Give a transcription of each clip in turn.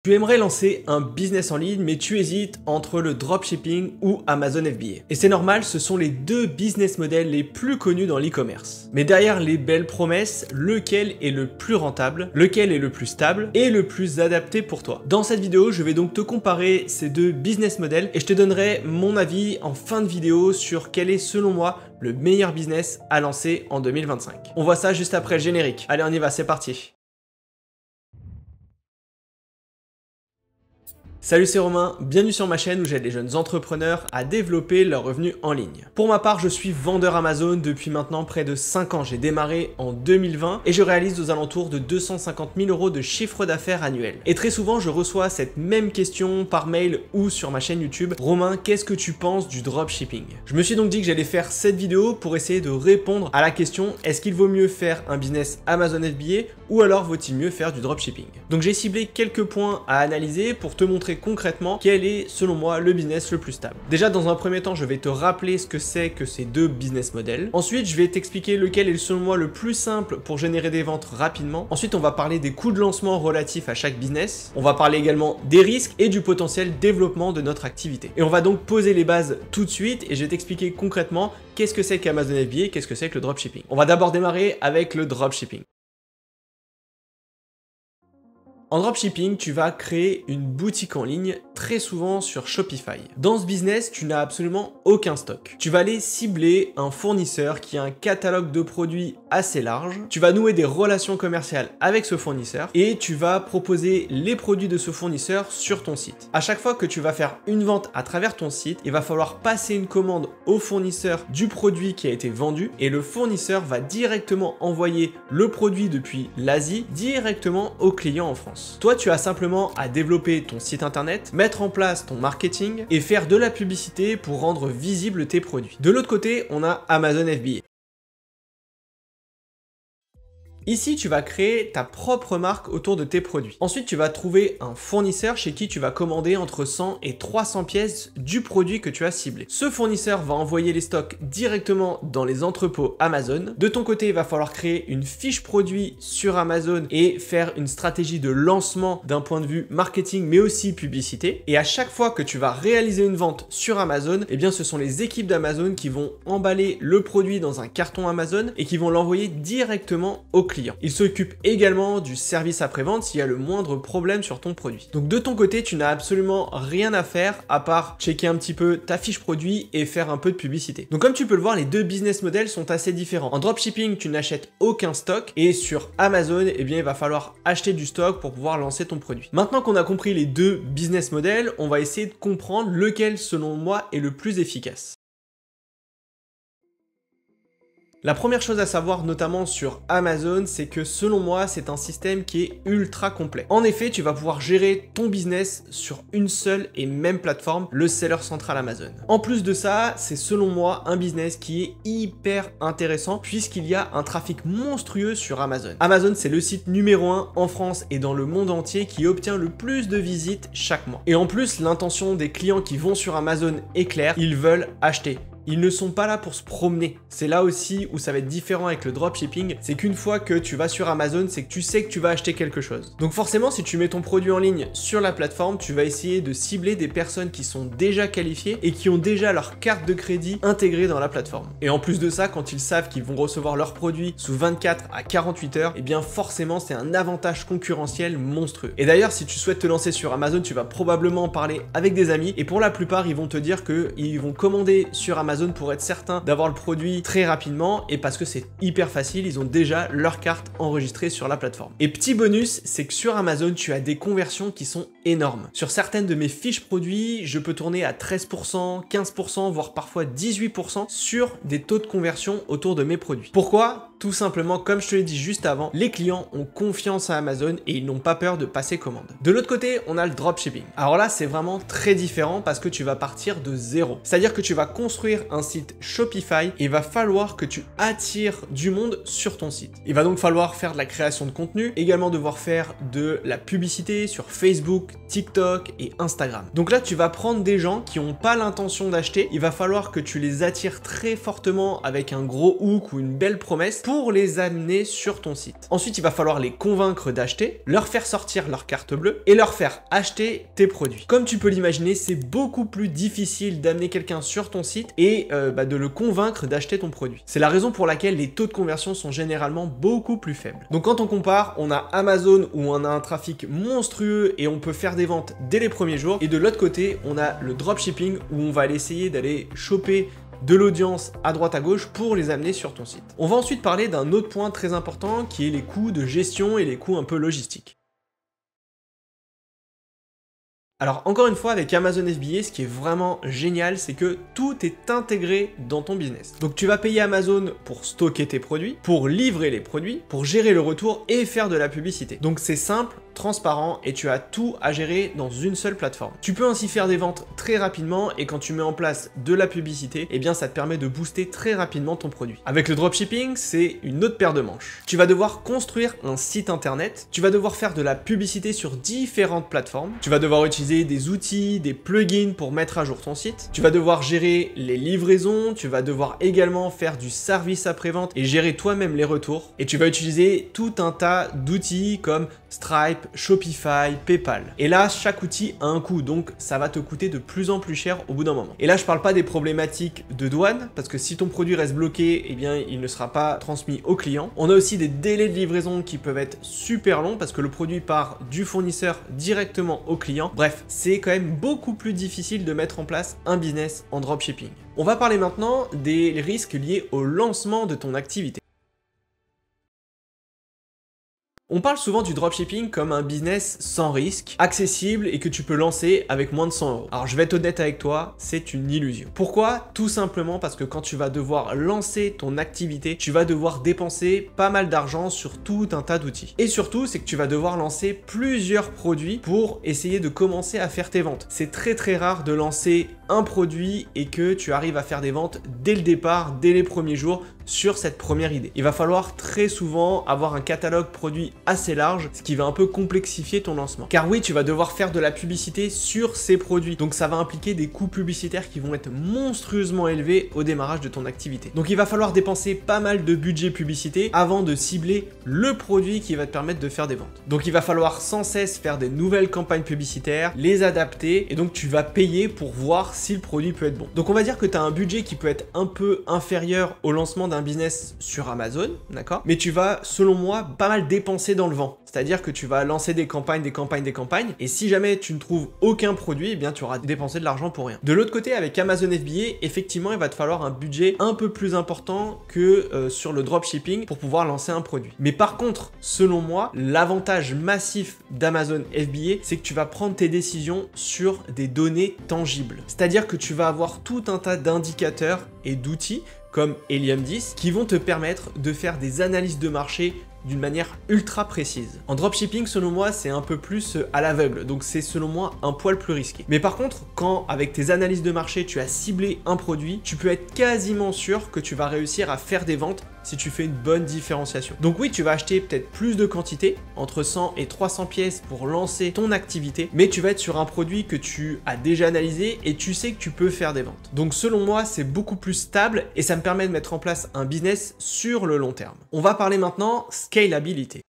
Tu aimerais lancer un business en ligne, mais tu hésites entre le dropshipping ou Amazon FBA. Et c'est normal, ce sont les deux business models les plus connus dans l'e-commerce. Mais derrière les belles promesses, lequel est le plus rentable, lequel est le plus stable et le plus adapté pour toi? Dans cette vidéo, je vais donc te comparer ces deux business models et je te donnerai mon avis en fin de vidéo sur quel est selon moi le meilleur business à lancer en 2025. On voit ça juste après le générique. Allez, on y va, c'est parti. Salut, c'est Romain, bienvenue sur ma chaîne où j'aide les jeunes entrepreneurs à développer leurs revenus en ligne. Pour ma part, je suis vendeur Amazon depuis maintenant près de 5 ans. J'ai démarré en 2020 et je réalise aux alentours de 250 000 € de chiffre d'affaires annuel. Et très souvent, je reçois cette même question par mail ou sur ma chaîne YouTube. Romain, qu'est-ce que tu penses du dropshipping? Je me suis donc dit que j'allais faire cette vidéo pour essayer de répondre à la question, est-ce qu'il vaut mieux faire un business Amazon FBA ou alors vaut-il mieux faire du dropshipping? Donc j'ai ciblé quelques points à analyser pour te montrer concrètement quel est selon moi le business le plus stable. Déjà dans un premier temps, je vais te rappeler ce que c'est que ces deux business models. Ensuite, je vais t'expliquer lequel est selon moi le plus simple pour générer des ventes rapidement. Ensuite, on va parler des coûts de lancement relatifs à chaque business. On va parler également des risques et du potentiel développement de notre activité. Et on va donc poser les bases tout de suite et je vais t'expliquer concrètement qu'est-ce que c'est qu'Amazon FBA, qu'est-ce que c'est que le dropshipping. On va d'abord démarrer avec le dropshipping. En dropshipping, tu vas créer une boutique en ligne, très souvent sur Shopify. Dans ce business, tu n'as absolument aucun stock. Tu vas aller cibler un fournisseur qui a un catalogue de produits assez large. Tu vas nouer des relations commerciales avec ce fournisseur et tu vas proposer les produits de ce fournisseur sur ton site. À chaque fois que tu vas faire une vente à travers ton site, il va falloir passer une commande au fournisseur du produit qui a été vendu et le fournisseur va directement envoyer le produit depuis l'Asie directement au client en France. Toi, tu as simplement à développer ton site internet, mettre en place ton marketing et faire de la publicité pour rendre visibles tes produits. De l'autre côté, on a Amazon FBA. Ici, tu vas créer ta propre marque autour de tes produits. Ensuite, tu vas trouver un fournisseur chez qui tu vas commander entre 100 et 300 pièces du produit que tu as ciblé. Ce fournisseur va envoyer les stocks directement dans les entrepôts Amazon. De ton côté, il va falloir créer une fiche produit sur Amazon et faire une stratégie de lancement d'un point de vue marketing, mais aussi publicité. Et à chaque fois que tu vas réaliser une vente sur Amazon, eh bien, ce sont les équipes d'Amazon qui vont emballer le produit dans un carton Amazon et qui vont l'envoyer directement au client. Il s'occupe également du service après-vente s'il y a le moindre problème sur ton produit. Donc de ton côté, tu n'as absolument rien à faire à part checker un petit peu ta fiche produit et faire un peu de publicité. Donc comme tu peux le voir, les deux business models sont assez différents. En dropshipping, tu n'achètes aucun stock et sur Amazon, eh bien, il va falloir acheter du stock pour pouvoir lancer ton produit. Maintenant qu'on a compris les deux business models, on va essayer de comprendre lequel, selon moi, est le plus efficace. La première chose à savoir, notamment sur Amazon, c'est que selon moi, c'est un système qui est ultra complet. En effet, tu vas pouvoir gérer ton business sur une seule et même plateforme, le Seller Central Amazon. En plus de ça, c'est selon moi un business qui est hyper intéressant puisqu'il y a un trafic monstrueux sur Amazon. Amazon, c'est le site numéro 1 en France et dans le monde entier qui obtient le plus de visites chaque mois. Et en plus, l'intention des clients qui vont sur Amazon est claire, ils veulent acheter. Ils ne sont pas là pour se promener. C'est là aussi où ça va être différent avec le dropshipping, c'est qu'une fois que tu vas sur Amazon, c'est que tu sais que tu vas acheter quelque chose. Donc forcément, si tu mets ton produit en ligne sur la plateforme, tu vas essayer de cibler des personnes qui sont déjà qualifiées et qui ont déjà leur carte de crédit intégrée dans la plateforme. Et en plus de ça, quand ils savent qu'ils vont recevoir leur produit sous 24 à 48 heures, eh bien forcément, c'est un avantage concurrentiel monstrueux. Et d'ailleurs, si tu souhaites te lancer sur Amazon, tu vas probablement en parler avec des amis et pour la plupart, ils vont te dire qu'ils vont commander sur Amazon pour être certain d'avoir le produit très rapidement et parce que c'est hyper facile, ils ont déjà leur carte enregistrée sur la plateforme. Et petit bonus, c'est que sur Amazon, tu as des conversions qui sont énormes. Sur certaines de mes fiches produits, je peux tourner à 13%, 15%, voire parfois 18% sur des taux de conversion autour de mes produits. Pourquoi ? Tout simplement, comme je te l'ai dit juste avant, les clients ont confiance à Amazon et ils n'ont pas peur de passer commande. De l'autre côté, on a le dropshipping. Alors là, c'est vraiment très différent parce que tu vas partir de zéro. C'est-à-dire que tu vas construire un site Shopify et il va falloir que tu attires du monde sur ton site. Il va donc falloir faire de la création de contenu, également devoir faire de la publicité sur Facebook, Facebook, TikTok et Instagram. Donc là, tu vas prendre des gens qui n'ont pas l'intention d'acheter. Il va falloir que tu les attires très fortement avec un gros hook ou une belle promesse pour les amener sur ton site. Ensuite, il va falloir les convaincre d'acheter, leur faire sortir leur carte bleue et leur faire acheter tes produits. Comme tu peux l'imaginer, c'est beaucoup plus difficile d'amener quelqu'un sur ton site et de le convaincre d'acheter ton produit. C'est la raison pour laquelle les taux de conversion sont généralement beaucoup plus faibles. Donc quand on compare, on a Amazon où on a un trafic monstrueux et on peut faire des ventes dès les premiers jours, et de l'autre côté, on a le dropshipping où on va essayer d'aller choper de l'audience à droite à gauche pour les amener sur ton site. On va ensuite parler d'un autre point très important qui est les coûts de gestion et les coûts un peu logistiques. Alors encore une fois, avec Amazon FBA, ce qui est vraiment génial, c'est que tout est intégré dans ton business. Donc tu vas payer Amazon pour stocker tes produits, pour livrer les produits, pour gérer le retour et faire de la publicité. Donc c'est simple, transparent et tu as tout à gérer dans une seule plateforme. Tu peux ainsi faire des ventes très rapidement et quand tu mets en place de la publicité, eh bien ça te permet de booster très rapidement ton produit. Avec le dropshipping, c'est une autre paire de manches. Tu vas devoir construire un site internet, tu vas devoir faire de la publicité sur différentes plateformes, tu vas devoir utiliser des outils, des plugins pour mettre à jour ton site, tu vas devoir gérer les livraisons, tu vas devoir également faire du service après-vente et gérer toi-même les retours, et tu vas utiliser tout un tas d'outils comme Stripe, Shopify, PayPal. Et là, chaque outil a un coût, donc ça va te coûter de plus en plus cher au bout d'un moment. Et là, je parle pas des problématiques de douane, parce que si ton produit reste bloqué, eh bien, il ne sera pas transmis au client. On a aussi des délais de livraison qui peuvent être super longs, parce que le produit part du fournisseur directement au client. Bref, c'est quand même beaucoup plus difficile de mettre en place un business en dropshipping. On va parler maintenant des risques liés au lancement de ton activité. On parle souvent du dropshipping comme un business sans risque, accessible et que tu peux lancer avec moins de 100 €. Alors je vais être honnête avec toi, c'est une illusion. Pourquoi? Tout simplement parce que quand tu vas devoir lancer ton activité, tu vas devoir dépenser pas mal d'argent sur tout un tas d'outils. Et surtout, c'est que tu vas devoir lancer plusieurs produits pour essayer de commencer à faire tes ventes. C'est très rare de lancer un produit et que tu arrives à faire des ventes dès le départ, dès les premiers jours, sur cette première idée. Il va falloir très souvent avoir un catalogue produit assez large, ce qui va un peu complexifier ton lancement. Car oui, tu vas devoir faire de la publicité sur ces produits, donc ça va impliquer des coûts publicitaires qui vont être monstrueusement élevés au démarrage de ton activité. Donc il va falloir dépenser pas mal de budget publicité avant de cibler le produit qui va te permettre de faire des ventes. Donc il va falloir sans cesse faire des nouvelles campagnes publicitaires, les adapter, et donc tu vas payer pour voir si le produit peut être bon. Donc on va dire que tu as un budget qui peut être un peu inférieur au lancement d'un business sur Amazon, d'accord? Mais tu vas, selon moi, pas mal dépenser dans le vent. C'est-à-dire que tu vas lancer des campagnes, et si jamais tu ne trouves aucun produit, eh bien tu auras dépensé de l'argent pour rien. De l'autre côté, avec Amazon FBA, effectivement, il va te falloir un budget un peu plus important que sur le dropshipping pour pouvoir lancer un produit. Mais par contre, selon moi, l'avantage massif d'Amazon FBA, c'est que tu vas prendre tes décisions sur des données tangibles. C'est-à-dire que tu vas avoir tout un tas d'indicateurs et d'outils comme Helium 10 qui vont te permettre de faire des analyses de marché d'une manière ultra précise. En dropshipping, selon moi, c'est un peu plus à l'aveugle, donc c'est selon moi un poil plus risqué. Mais par contre, quand avec tes analyses de marché, tu as ciblé un produit, tu peux être quasiment sûr que tu vas réussir à faire des ventes si tu fais une bonne différenciation. Donc oui, tu vas acheter peut-être plus de quantité, entre 100 et 300 pièces pour lancer ton activité, mais tu vas être sur un produit que tu as déjà analysé et tu sais que tu peux faire des ventes. Donc selon moi, c'est beaucoup plus stable et ça me permet de mettre en place un business sur le long terme. On va parler maintenant scalabilité.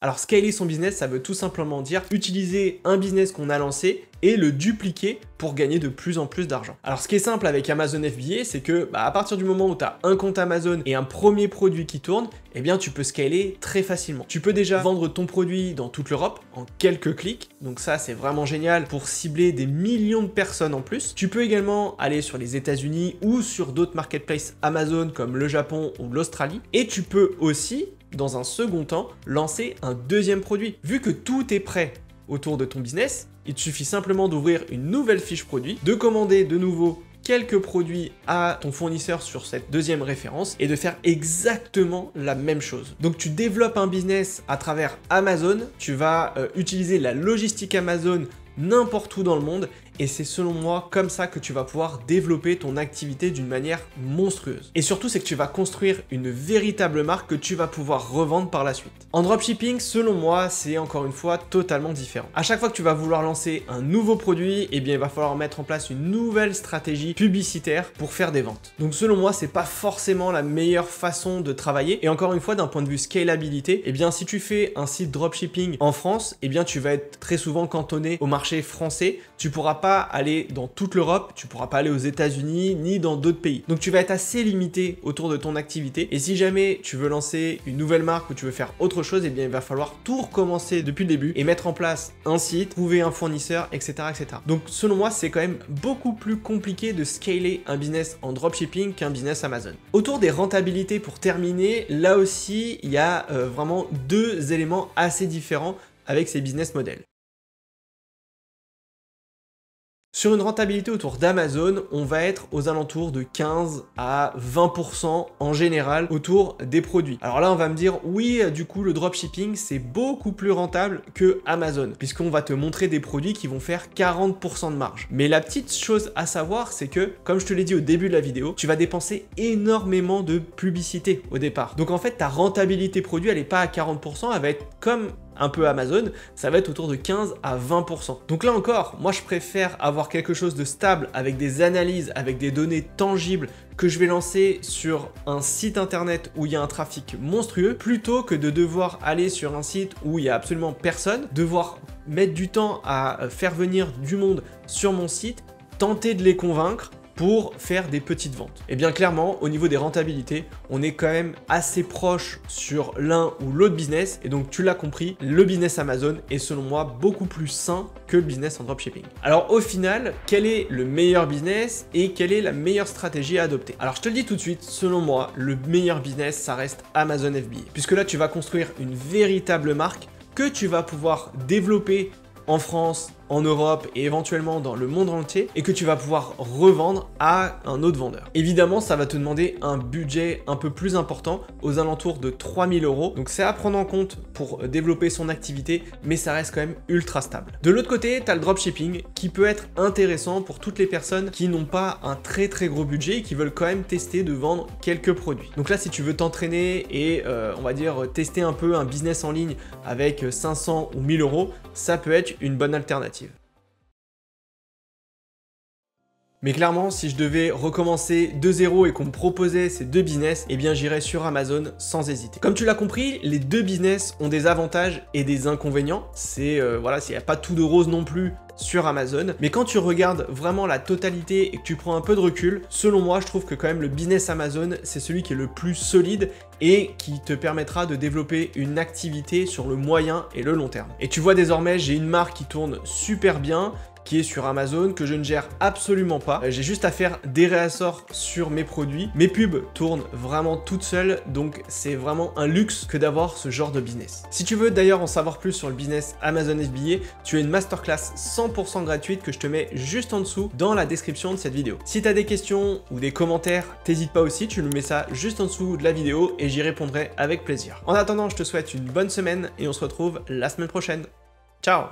Alors scaler son business, ça veut tout simplement dire utiliser un business qu'on a lancé et le dupliquer pour gagner de plus en plus d'argent. Alors ce qui est simple avec Amazon FBA, c'est que à partir du moment où tu as un compte Amazon et un premier produit qui tourne, eh bien tu peux scaler très facilement. Tu peux déjà vendre ton produit dans toute l'Europe en quelques clics, donc ça c'est vraiment génial pour cibler des millions de personnes en plus. Tu peux également aller sur les États-Unis ou sur d'autres marketplaces Amazon comme le Japon ou l'Australie, et tu peux aussi dans un second temps, lancer un deuxième produit. Vu que tout est prêt autour de ton business, il te suffit simplement d'ouvrir une nouvelle fiche produit, de commander de nouveau quelques produits à ton fournisseur sur cette deuxième référence et de faire exactement la même chose. Donc tu développes un business à travers Amazon, tu vas utiliser la logistique Amazon n'importe où dans le monde et c'est selon moi comme ça que tu vas pouvoir développer ton activité d'une manière monstrueuse. Et surtout, c'est que tu vas construire une véritable marque que tu vas pouvoir revendre par la suite. En dropshipping, selon moi, c'est encore une fois totalement différent. À chaque fois que tu vas vouloir lancer un nouveau produit, eh bien il va falloir mettre en place une nouvelle stratégie publicitaire pour faire des ventes. Donc selon moi, c'est pas forcément la meilleure façon de travailler. Et encore une fois, d'un point de vue scalabilité, eh bien si tu fais un site dropshipping en France, eh bien tu vas être très souvent cantonné au marché français. Tu pourras pas aller dans toute l'Europe, tu pourras pas aller aux États-Unis ni dans d'autres pays. Donc tu vas être assez limité autour de ton activité. Et si jamais tu veux lancer une nouvelle marque ou tu veux faire autre chose, eh bien il va falloir tout recommencer depuis le début et mettre en place un site, trouver un fournisseur, etc., etc. Donc selon moi, c'est quand même beaucoup plus compliqué de scaler un business en dropshipping qu'un business Amazon. Autour des rentabilités, pour terminer, là aussi, il y a vraiment deux éléments assez différents avec ces business models. Sur une rentabilité autour d'Amazon, on va être aux alentours de 15 à 20% en général autour des produits. Alors là, on va me dire, oui, du coup, le dropshipping, c'est beaucoup plus rentable que Amazon, puisqu'on va te montrer des produits qui vont faire 40% de marge. Mais la petite chose à savoir, c'est que, comme je te l'ai dit au début de la vidéo, tu vas dépenser énormément de publicité au départ. Donc en fait, ta rentabilité produit, elle n'est pas à 40%, elle va être comme un peu Amazon, ça va être autour de 15 à 20%. Donc là encore, moi je préfère avoir quelque chose de stable avec des analyses, avec des données tangibles que je vais lancer sur un site internet où il y a un trafic monstrueux, plutôt que de devoir aller sur un site où il y a absolument personne, devoir mettre du temps à faire venir du monde sur mon site, tenter de les convaincre pour faire des petites ventes. Et bien clairement, au niveau des rentabilités, on est quand même assez proche sur l'un ou l'autre business. Et donc tu l'as compris, le business Amazon est selon moi beaucoup plus sain que le business en dropshipping. Alors au final, quel est le meilleur business et quelle est la meilleure stratégie à adopter? Alors je te le dis tout de suite, selon moi, le meilleur business, ça reste Amazon FBA. Puisque là, tu vas construire une véritable marque que tu vas pouvoir développer en France, en Europe et éventuellement dans le monde entier, et que tu vas pouvoir revendre à un autre vendeur. Évidemment, ça va te demander un budget un peu plus important, aux alentours de 3000 €. Donc c'est à prendre en compte pour développer son activité, mais ça reste quand même ultra stable. De l'autre côté, tu as le dropshipping qui peut être intéressant pour toutes les personnes qui n'ont pas un très gros budget et qui veulent quand même tester de vendre quelques produits. Donc là, si tu veux t'entraîner et on va dire tester un peu un business en ligne avec 500 ou 1000 €, ça peut être une bonne alternative. Mais clairement, si je devais recommencer de zéro et qu'on me proposait ces deux business, eh bien j'irais sur Amazon sans hésiter. Comme tu l'as compris, les deux business ont des avantages et des inconvénients. C'est voilà, s'il n'y a pas tout de rose non plus sur Amazon. Mais quand tu regardes vraiment la totalité et que tu prends un peu de recul, selon moi, je trouve que quand même le business Amazon, c'est celui qui est le plus solide et qui te permettra de développer une activité sur le moyen et le long terme. Et tu vois désormais, j'ai une marque qui tourne super bien, qui est sur Amazon, que je ne gère absolument pas. J'ai juste à faire des réassorts sur mes produits. Mes pubs tournent vraiment toutes seules, donc c'est vraiment un luxe que d'avoir ce genre de business. Si tu veux d'ailleurs en savoir plus sur le business Amazon FBA, tu as une masterclass 100% gratuite que je te mets juste en dessous dans la description de cette vidéo. Si tu as des questions ou des commentaires, t'hésites pas aussi, tu me mets ça juste en dessous de la vidéo et j'y répondrai avec plaisir. En attendant, je te souhaite une bonne semaine et on se retrouve la semaine prochaine. Ciao!